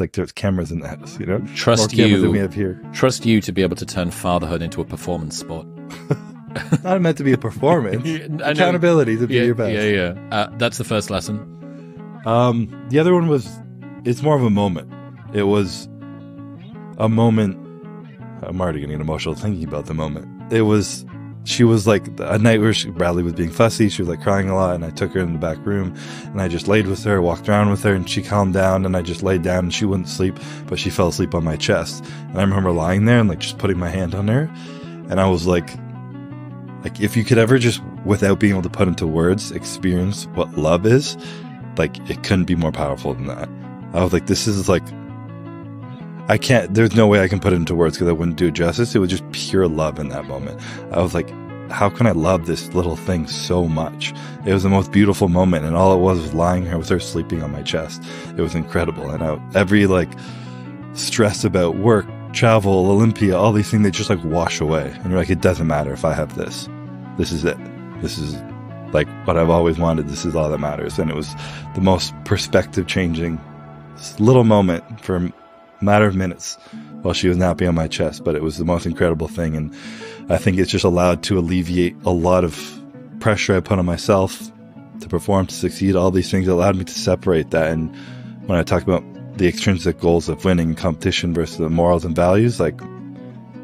like there's cameras in the house, you know? Trust More cameras you. than we have here. Trust you to be able to turn fatherhood into a performance sport. Not meant to be a performance. Accountability to be your best. Yeah. That's the first lesson. The other one was, it's more of a moment. It was a moment. I'm already getting emotional thinking about the moment. She was like a night where Bradley was being fussy. She was like crying a lot, and I took her in the back room and I just laid with her, walked around with her, and she calmed down, and I just laid down and she wouldn't sleep, but she fell asleep on my chest. And I remember lying there and like just putting my hand on her, and I was like if you could ever just, without being able to put into words, experience what love is, like it couldn't be more powerful than that. I was like, this is like, there's no way I can put it into words because I wouldn't do it justice. It was just pure love in that moment. I was like, how can I love this little thing so much? It was the most beautiful moment, and all it was lying here with her sleeping on my chest. It was incredible. And every like stress about work, travel, Olympia, all these things, they just like wash away. And you're like, it doesn't matter if I have this. This is it. This is like what I've always wanted. This is all that matters. And it was the most perspective changing little moment for a matter of minutes while she was napping on my chest. But it was the most incredible thing. And I think it's just allowed to alleviate a lot of pressure I put on myself to perform, to succeed. All these things allowed me to separate that. And when I talk about the extrinsic goals of winning competition versus the morals and values, like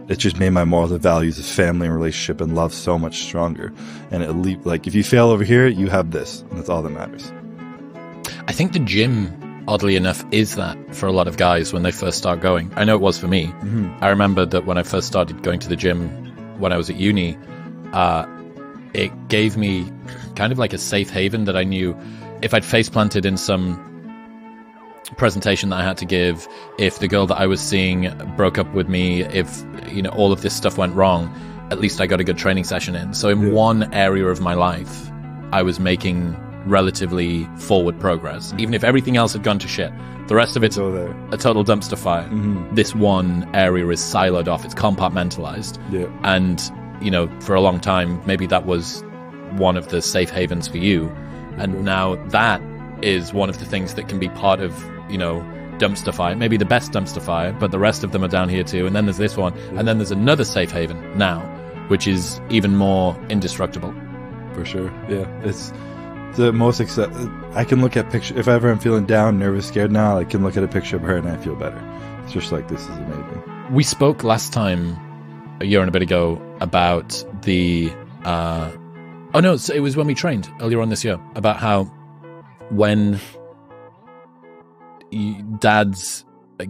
it just made my morals and values of family and relationship and love so much stronger. And it like if you fail over here, you have this, and that's all that matters. I think the gym, oddly enough, is that for a lot of guys when they first start going. I know it was for me. Mm-hmm. I remember that when I first started going to the gym when I was at uni, it gave me kind of like a safe haven that I knew if I'd face planted in some presentation that I had to give, if the girl that I was seeing broke up with me, if all of this stuff went wrong, at least I got a good training session in. So in one area of my life, I was making relatively forward progress. Even if everything else had gone to shit, the rest of it's a total dumpster fire. Mm-hmm. This one area is siloed off, it's compartmentalized. And for a long time, maybe that was one of the safe havens for you. And now that is one of the things that can be part of dumpster fire, maybe the best dumpster fire, but the rest of them are down here too. And then there's this one, and then there's another safe haven now, which is even more indestructible. For sure. Yeah, it's the most I can look at picture if ever I'm feeling down, nervous, scared now, I can look at a picture of her and I feel better. It's just like, this is amazing. We spoke last time, a year and a bit ago, about the it was when we trained earlier on this year, about how when dads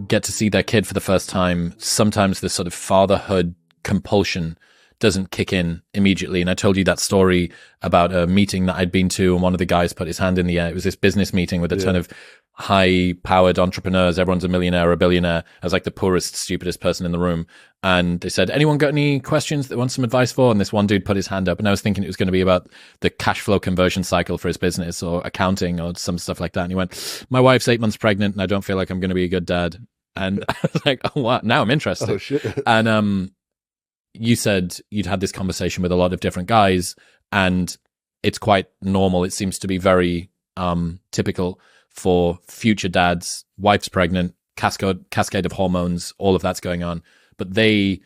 get to see their kid for the first time, sometimes this sort of fatherhood compulsion doesn't kick in immediately. And I told you that story about a meeting that I'd been to, and one of the guys put his hand in the air. It was this business meeting with a ton of high-powered entrepreneurs. Everyone's a millionaire or a billionaire. I was like the poorest, stupidest person in the room. And they said, anyone got any questions that want some advice for? And this one dude put his hand up, and I was thinking it was going to be about the cash flow conversion cycle for his business or accounting or some stuff like that. And he went, my wife's 8 months pregnant and I don't feel like I'm going to be a good dad. And I was like, oh, wow, now I'm interested. Oh, shit. And you said you'd had this conversation with a lot of different guys, and it's quite normal. It seems to be very typical for future dads. Wife's pregnant, cascade of hormones, all of that's going on, but they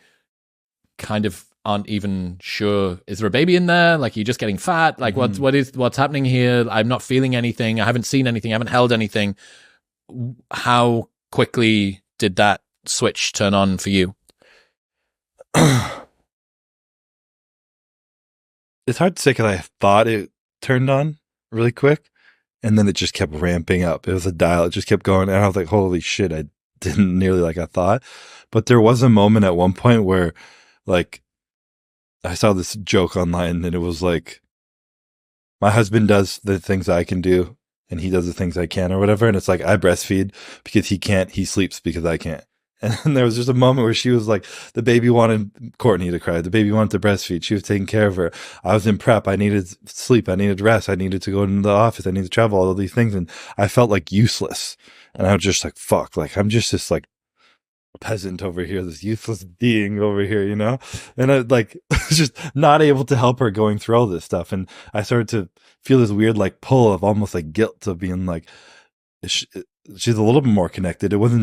kind of aren't even sure, is there a baby in there? Like, you're just getting fat? Like, what's happening here? I'm not feeling anything. I haven't seen anything. I haven't held anything. How quickly did that switch turn on for you? It's hard to say because I thought it turned on really quick, and then it just kept ramping up. It was a dial. It just kept going, and I was like, holy shit, I didn't nearly like I thought. But there was a moment at one point where, like, I saw this joke online, and it was like, my husband does the things I can do, and he does the things I can, or whatever. And it's like, I breastfeed because he can't. He sleeps because I can't. And there was just a moment where she was like, the baby wanted Courtney to cry. The baby wanted to breastfeed. She was taking care of her. I was in prep. I needed sleep. I needed rest. I needed to go into the office. I needed to travel, all of these things. And I felt like useless. And I was just like, fuck, like, I'm just this like peasant over here, this useless being over here, And I like was just not able to help her going through all this stuff. And I started to feel this weird like pull of almost like guilt of being like, she's a little bit more connected. It wasn't